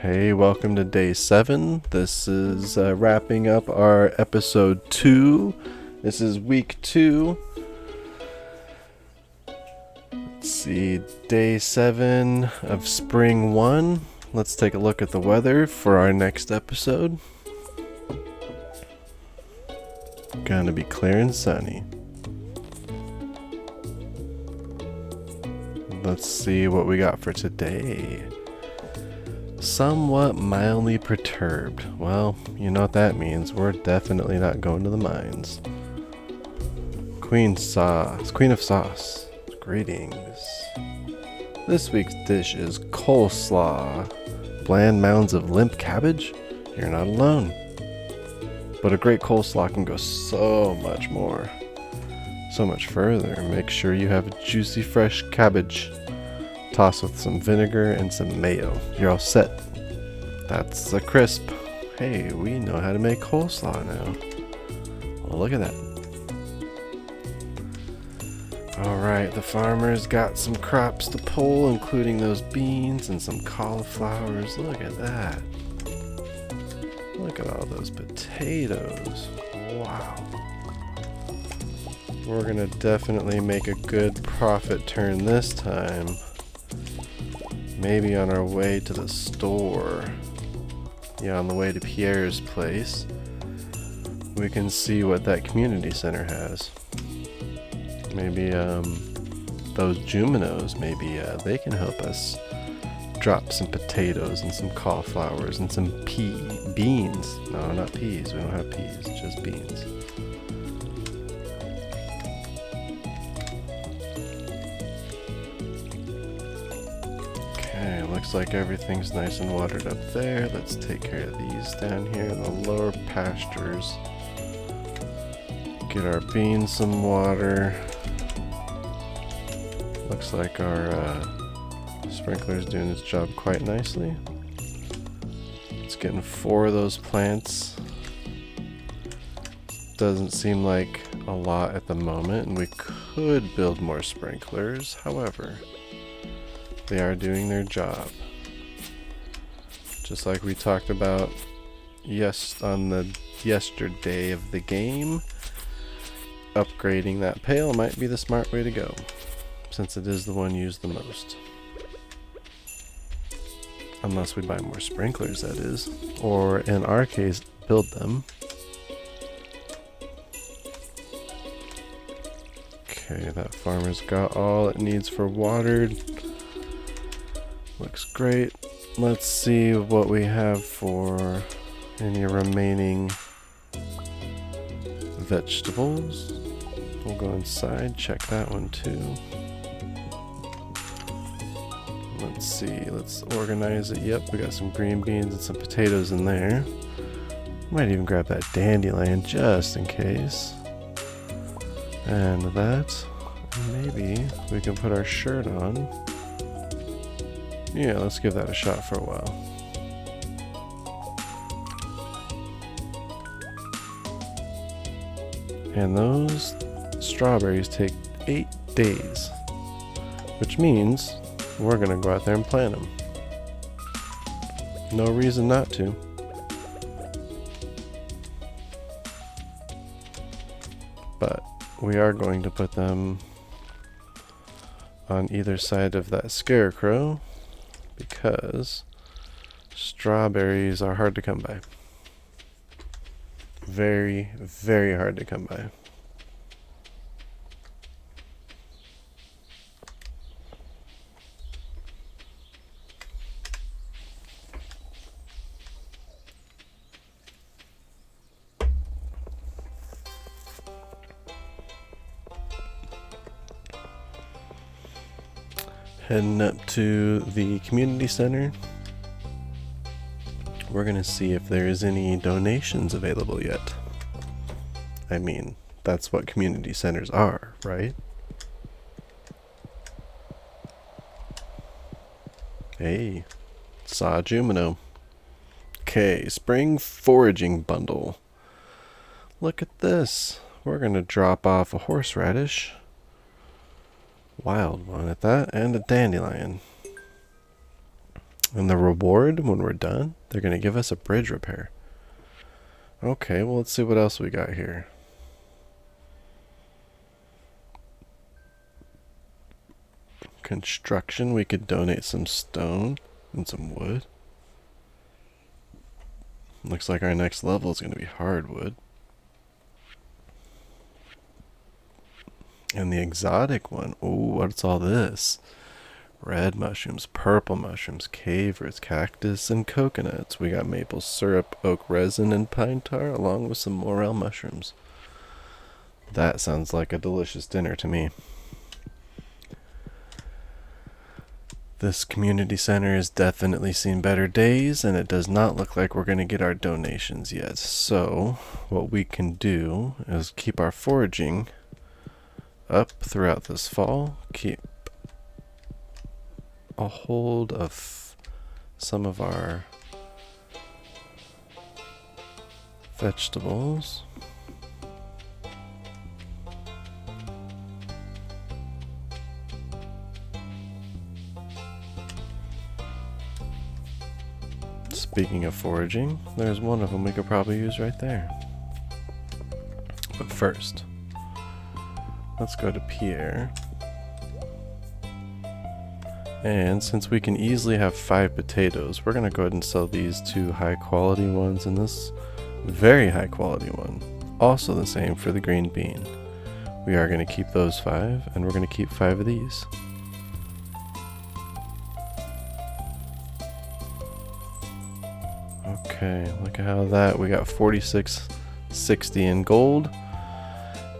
Hey, welcome to day 7. This is wrapping up our episode 2. This is week 2. Let's see, day 7 of spring 1. Let's take a look at the weather for our next episode. Gonna be clear and sunny. Let's see what we got for today. Somewhat mildly perturbed. Well, you know what that means. We're definitely not going to the mines. Queen of sauce. Greetings. This week's dish is coleslaw. Bland mounds of limp cabbage? You're not alone. But a great coleslaw can go so much more. So much further. Make sure you have juicy fresh cabbage. Toss with some vinegar and some mayo. You're all set. That's a crisp. Hey, we know how to make coleslaw now. Well, look at that. Alright, the farmer's got some crops to pull, including those beans and some cauliflowers. Look at that. Look at all those potatoes. Wow. We're gonna definitely make a good profit turn this time. Maybe on our way to the store. Yeah, on the way to Pierre's place. We can see what that community center has. Maybe those Juminos, maybe they can help us drop some potatoes and some cauliflowers and some beans. No, not peas. We don't have peas, just beans. Okay, looks like everything's nice and watered up there. Let's take care of these down here in the lower pastures. Get our beans some water. Looks like our sprinkler's doing its job quite nicely. It's getting 4 of those plants. Doesn't seem like a lot at the moment, and we could build more sprinklers. However, they are doing their job. Just like we talked about on the yesterday of the game, upgrading that pail might be the smart way to go, since it is the one used the most. Unless we buy more sprinklers, that is. Or in our case, build them. Okay, that farmer's got all it needs for watered. Looks great. Let's see what we have for any remaining vegetables. We'll go inside, check that one too. Let's see, let's organize it. Yep, we got some green beans and some potatoes in there. Might even grab that dandelion just in case. And that, maybe we can put our shirt on. Yeah, let's give that a shot for a while. And those strawberries take 8 days, which means we're gonna go out there and plant them. No reason not to. But we are going to put them on either side of that scarecrow because strawberries are hard to come by. Very, very hard to come by. Heading up to the community center. We're gonna see if there is any donations available yet. I mean, that's what community centers are, right? Hey, saw a Jumino. Okay, spring foraging bundle. Look at this. We're gonna drop off a horseradish. Wild one at that, and a dandelion. And the reward, when we're done, they're going to give us a bridge repair. Okay, well, let's see what else we got here. Construction, we could donate some stone and some wood. Looks like our next level is going to be hardwood. And the exotic one, ooh, what's all this? Red mushrooms, purple mushrooms, cave roots, cactus, and coconuts. We got maple syrup, oak resin, and pine tar, along with some morel mushrooms. That sounds like a delicious dinner to me. This community center has definitely seen better days, and it does not look like we're going to get our donations yet. So, what we can do is keep our foraging up throughout this fall. Keep a hold of some of our vegetables. Speaking of foraging, there's one of them we could probably use right there. But first, let's go to Pierre. And since we can easily have 5 potatoes, we're going to go ahead and sell these 2 high quality ones and this very high quality one. Also the same for the green bean. We are going to keep those 5, and we're going to keep 5 of these. Okay, look at how that, we got 46.60 in gold.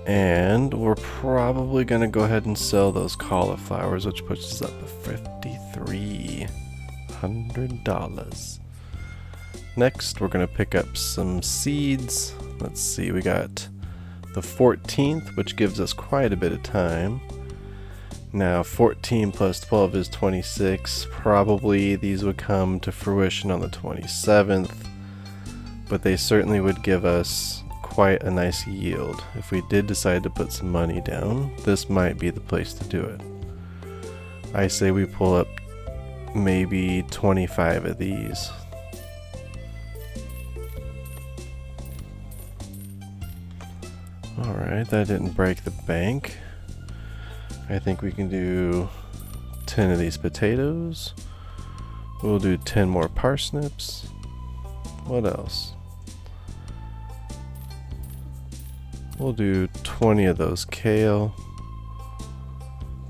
And we're probably going to go ahead and sell those cauliflowers, which puts us up to $5,300. Next, we're going to pick up some seeds. Let's see, we got the 14th, which gives us quite a bit of time. Now, 14 plus 12 is 26. Probably these would come to fruition on the 27th, but they certainly would give us quite a nice yield. If we did decide to put some money down, this might be the place to do it. I say we pull up maybe 25 of these. Alright, that didn't break the bank. I think we can do 10 of these potatoes. We'll do 10 more parsnips. What else? We'll do 20 of those kale.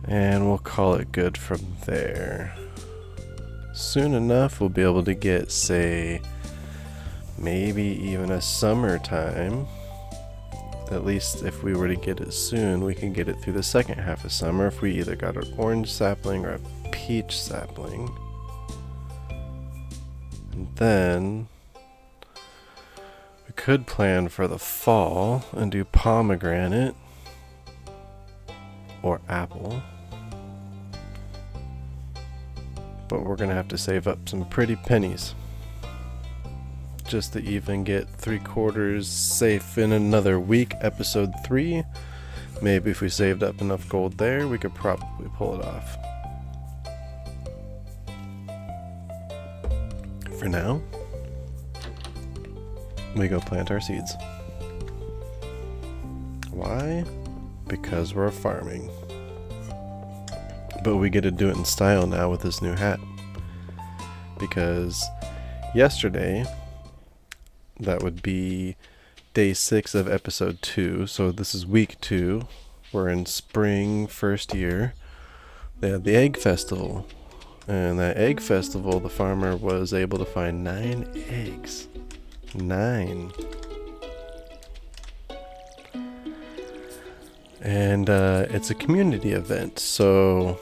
And we'll call it good from there. Soon enough, we'll be able to get, say, maybe even a summertime. At least if we were to get it soon, we can get it through the second half of summer if we either got an orange sapling or a peach sapling. And then we could plan for the fall and do pomegranate or apple. But we're going to have to save up some pretty pennies just to even get 3/4 safe in another week. Episode 3. Maybe if we saved up enough gold there, we could probably pull it off. For now, we go plant our seeds. Why? Because we're farming. But we get to do it in style now with this new hat. Because yesterday, that would be day 6 of episode 2. So this is week 2. We're in spring, first year. They had the egg festival. And that egg festival, the farmer was able to find 9 eggs. 9. And it's a community event. So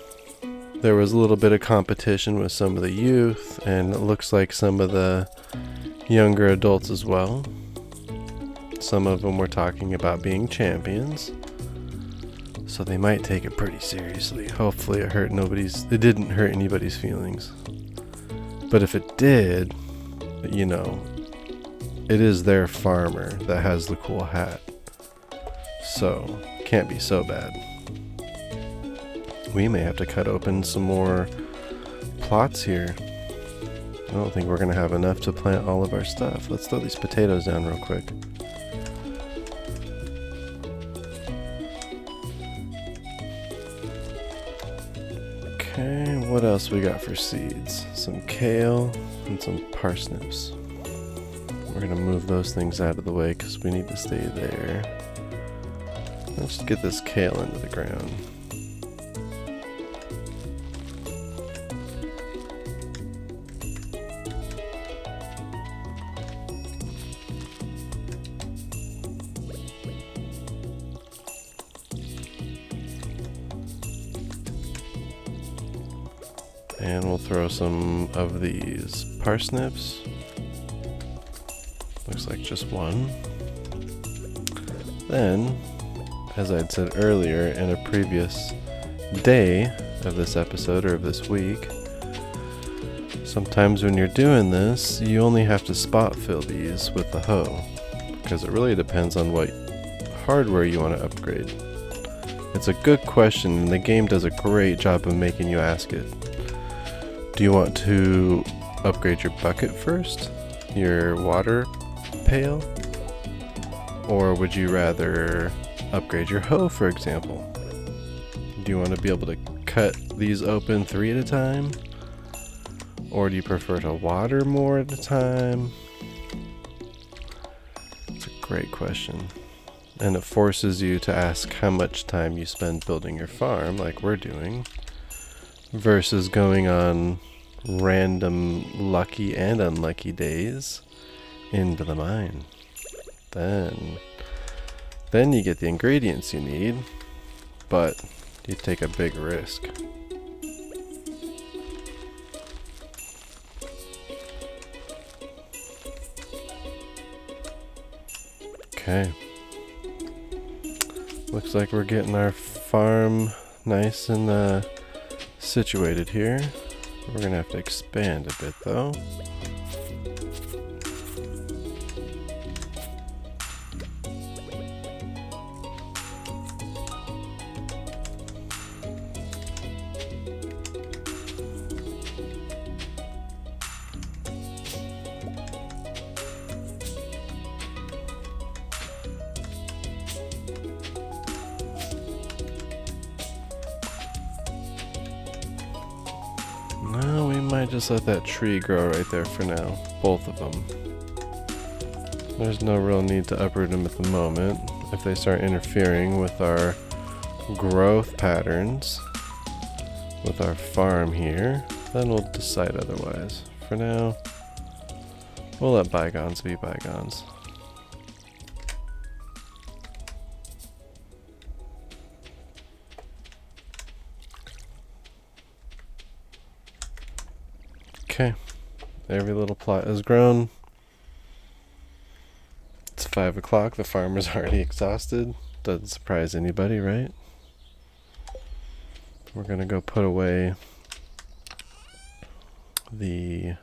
there was a little bit of competition with some of the youth. And it looks like some of the younger adults as well. Some of them were talking about being champions, so they might take it pretty seriously. Hopefully it didn't hurt anybody's feelings. But if it did, you know, it is their farmer that has the cool hat, so can't be so bad. We may have to cut open some more plots here. I don't think we're gonna have enough to plant all of our stuff. Let's throw these potatoes down real quick. Okay, what else we got for seeds? Some kale and some parsnips. We're gonna move those things out of the way because we need to stay there. Let's get this kale into the ground. And we'll throw some of these parsnips. Looks like just one. Then, as I'd said earlier in a previous day of this episode or of this week, sometimes when you're doing this, you only have to spot fill these with the hoe, because it really depends on what hardware you want to upgrade. It's a good question, and the game does a great job of making you ask it. Do you want to upgrade your bucket first? Your water pail? Or would you rather upgrade your hoe, for example? Do you want to be able to cut these open 3 at a time? Or do you prefer to water more at a time? It's a great question. And it forces you to ask how much time you spend building your farm, like we're doing, versus going on random lucky and unlucky days into the mine. Then you get the ingredients you need, but you take a big risk. Okay. Looks like we're getting our farm nice and situated here. We're gonna have to expand a bit though. No, we might just let that tree grow right there for now. Both of them. There's no real need to uproot them at the moment. If they start interfering with our growth patterns, with our farm here, then we'll decide otherwise. For now, we'll let bygones be bygones. Okay, every little plot is grown. It's 5 o'clock, the farmer's already exhausted. Doesn't surprise anybody, right? We're gonna go put away the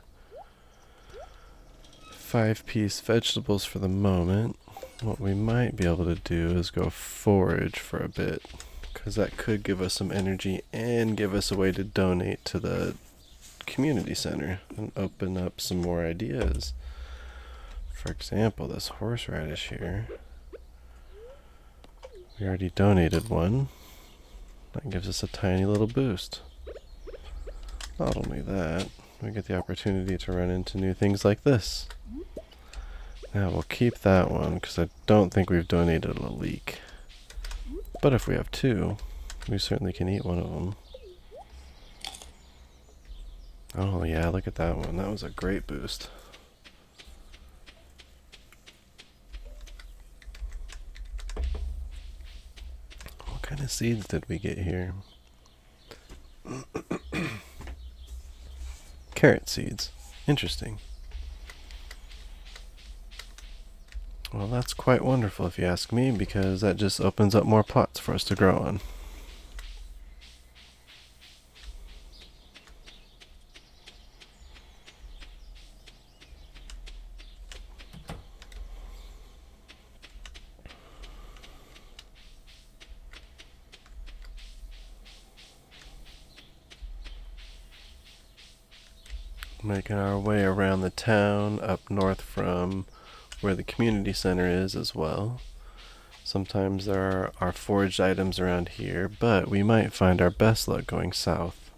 5-piece vegetables for the moment. What we might be able to do is go forage for a bit, because that could give us some energy and give us a way to donate to the community center and open up some more ideas. For example, this horseradish here. We already donated one. That gives us a tiny little boost. Not only that, we get the opportunity to run into new things like this. Now we'll keep that one because I don't think we've donated a leek. But if we have 2, we certainly can eat one of them. Oh yeah, look at that one. That was a great boost. What kind of seeds did we get here? Carrot seeds. Interesting. Well, that's quite wonderful if you ask me, because that just opens up more plots for us to grow on. Making our way around the town, up north from where the community center is as well. Sometimes there are foraged items around here, but we might find our best luck going south.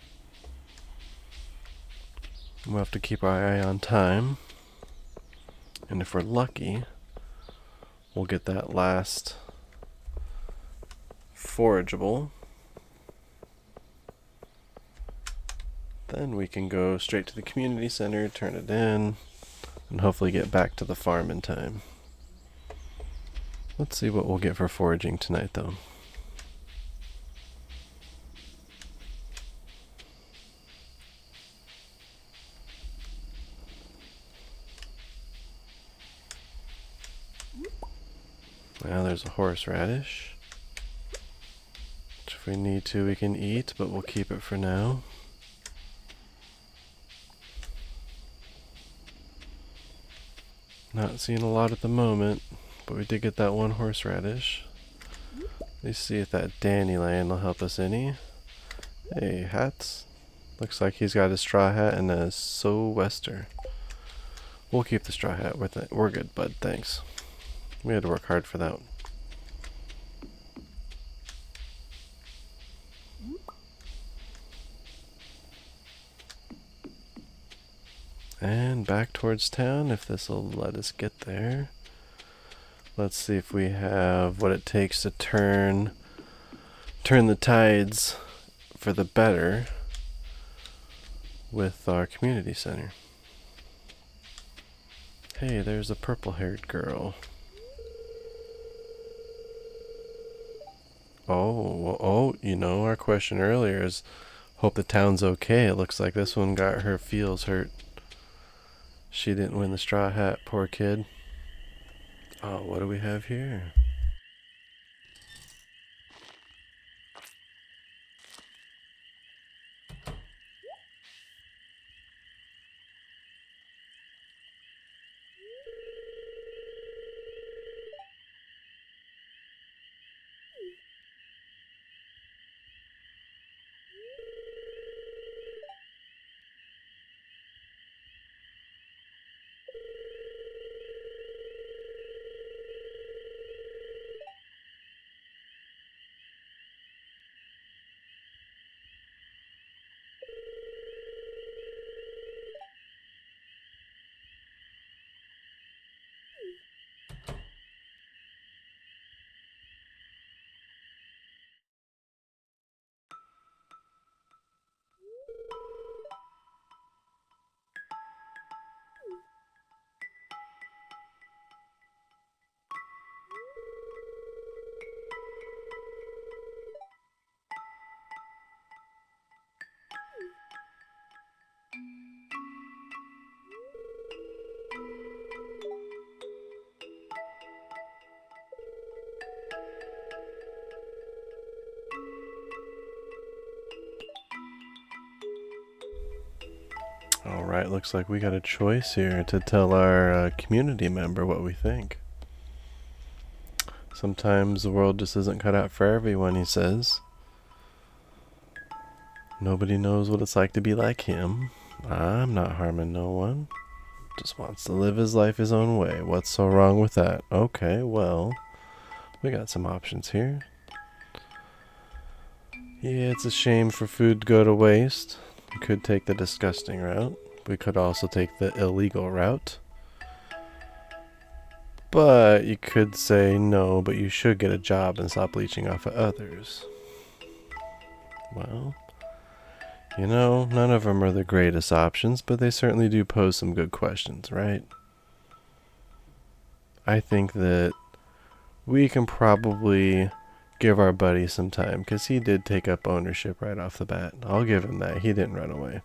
We'll have to keep our eye on time. And if we're lucky, we'll get that last forageable. Then we can go straight to the community center, turn it in, and hopefully get back to the farm in time. Let's see what we'll get for foraging tonight, though. Now there's a horseradish, which if we need to we can eat, but we'll keep it for now. Not seeing a lot at the moment, but we did get that one horseradish. Let's see if that dandelion will help us any. Hey, hats. Looks like he's got a straw hat and a sou'wester. We'll keep the straw hat with it. We're good, bud. Thanks. We had to work hard for that one. And back towards town, if this will let us get there. Let's see if we have what it takes to turn the tides for the better with our community center. Hey, there's a purple-haired girl. Oh, you know, our question earlier is, hope the town's okay. It looks like this one got her feels hurt. She didn't win the straw hat, poor kid. Oh, what do we have here? Alright, looks like we got a choice here to tell our community member what we think. Sometimes the world just isn't cut out for everyone, he says. Nobody knows what it's like to be like him. I'm not harming no one. Just wants to live his life his own way. What's so wrong with that? Okay, well, we got some options here. Yeah, it's a shame for food to go to waste. We could take the disgusting route. We could also take the illegal route. But you could say no, but you should get a job and stop leeching off of others. Well, you know, none of them are the greatest options, but they certainly do pose some good questions, right? I think that we can probably give our buddy some time, because he did take up ownership right off the bat. I'll give him that. He didn't run away.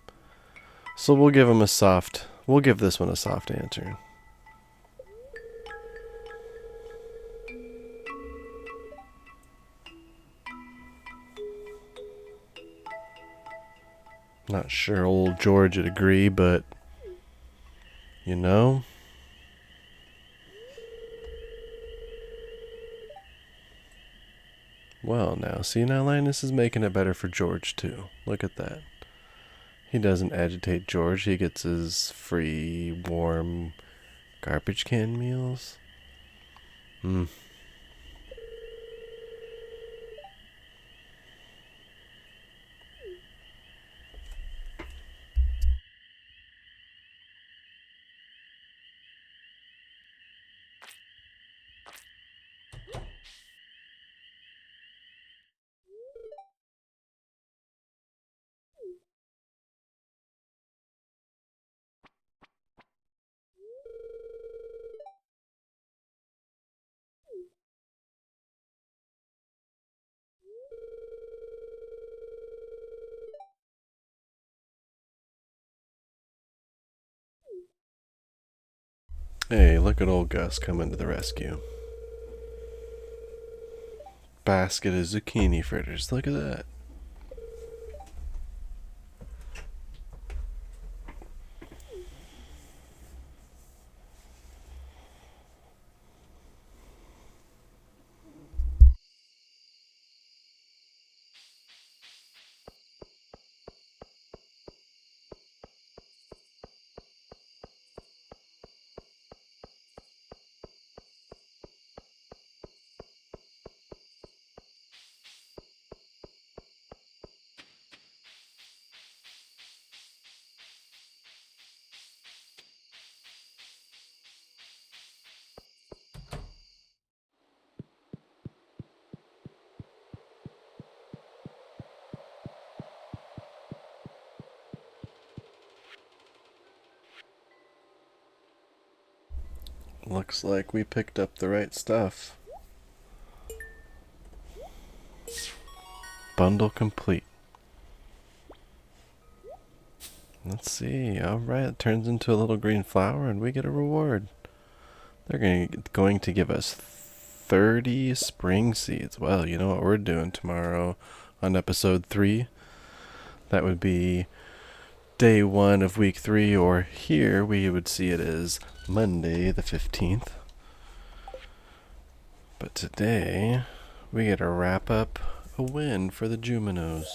So we'll give this one a soft answer. Not sure old George would agree, but you know. Well, now, see, now Linus is making it better for George, too. Look at that. He doesn't agitate George. He gets his free, warm garbage can meals. Hmm. Hey, look at old Gus coming to the rescue. Basket of zucchini fritters. Look at that. Looks like we picked up the right stuff. Bundle complete. Let's see. Alright, it turns into a little green flower and we get a reward. They're going to give us 30 spring seeds. Well, you know what we're doing tomorrow on episode 3? That would be day 1 of week 3, or here we would see it as Monday the 15th. But today, we get to wrap up a win for the Juminos.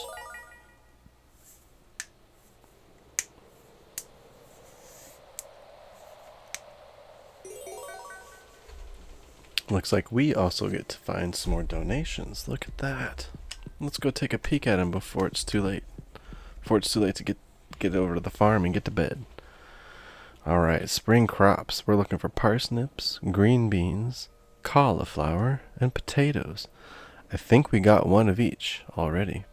Looks like we also get to find some more donations. Look at that. Let's go take a peek at them before it's too late. Before it's too late to get over to the farm and get to bed. Alright, spring crops. We're looking for parsnips, green beans, cauliflower, and potatoes. I think we got one of each already.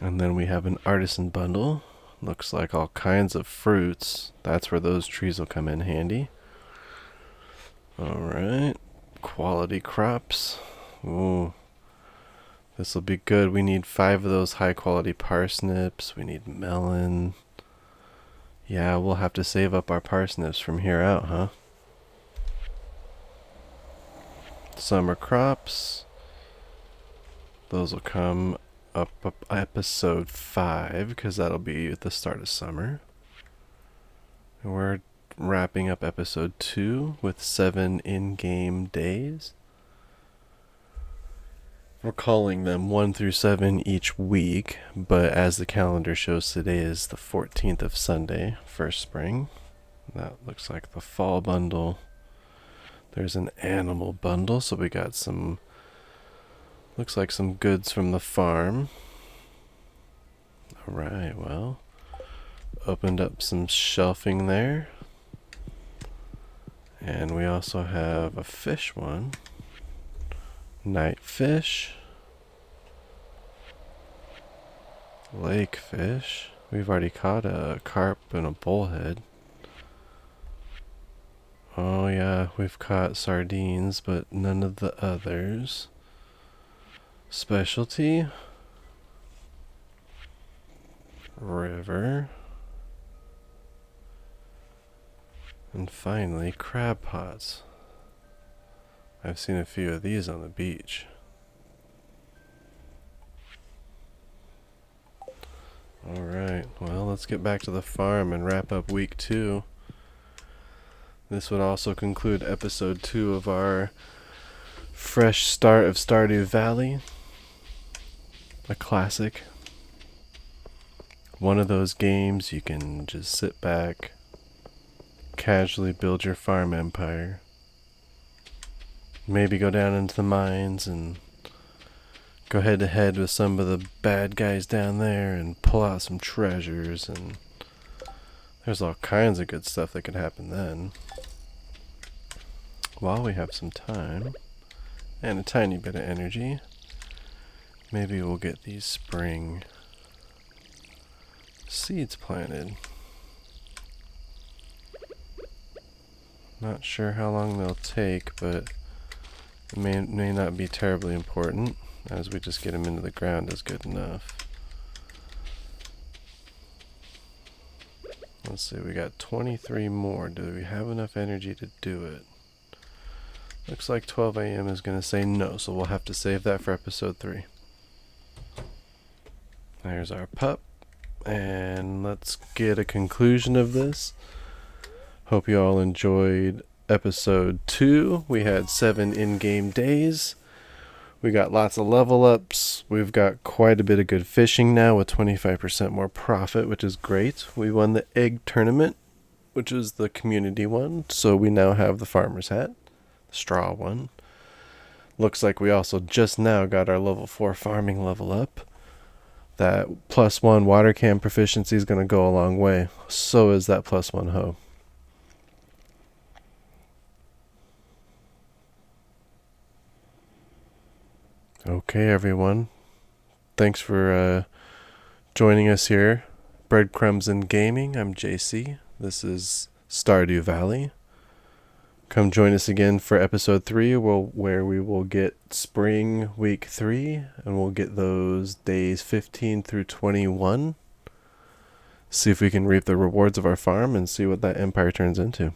And then we have an artisan bundle. Looks like all kinds of fruits. That's where those trees will come in handy. Alright, quality crops. Ooh, this will be good. We need 5 of those high quality parsnips. We need melon. Yeah, we'll have to save up our parsnips from here out, huh? Summer crops. Those will come up episode 5, because that'll be at the start of summer. And we're wrapping up episode 2 with 7 in-game days. We're calling them 1 through 7 each week, but as the calendar shows, today is the 14th of Sunday, first spring. That looks like the fall bundle. There's an animal bundle, so we got some, looks like some goods from the farm. Alright, well, opened up some shelving there. And we also have a fish one. Night fish. Lake fish. We've already caught a carp and a bullhead. Oh yeah, we've caught sardines, but none of the others. Specialty. River. And finally, crab pots. I've seen a few of these on the beach. Alright, well, let's get back to the farm and wrap up week 2. This would also conclude episode 2 of our fresh start of Stardew Valley. A classic. one of those games you can just sit back, casually build your farm empire. Maybe go down into the mines and go head to head with some of the bad guys down there and pull out some treasures, and there's all kinds of good stuff that could happen then. While we have some time and a tiny bit of energy, maybe we'll get these spring seeds planted. Not sure how long they'll take, but it may not be terribly important, as we just get them into the ground is good enough. Let's see, we got 23 more. Do we have enough energy to do it? Looks like 12 a.m. is going to say no, so we'll have to save that for episode 3. There's our pup, and let's get a conclusion of this. Hope you all enjoyed episode 2. We had 7 in-game days. We got lots of level ups. We've got quite a bit of good fishing now with 25% more profit, which is great. We won the egg tournament, which is the community one. So we now have the farmer's hat, the straw one. Looks like we also just now got our level 4 farming level up. That +1 water can proficiency is going to go a long way. So is that +1 hoe. Okay, everyone. Thanks for joining us here. Breadcrumbs and Gaming. I'm JC. This is Stardew Valley. Come join us again for episode 3, where we will get spring week 3, and we'll get those days 15 through 21. See if we can reap the rewards of our farm and see what that empire turns into.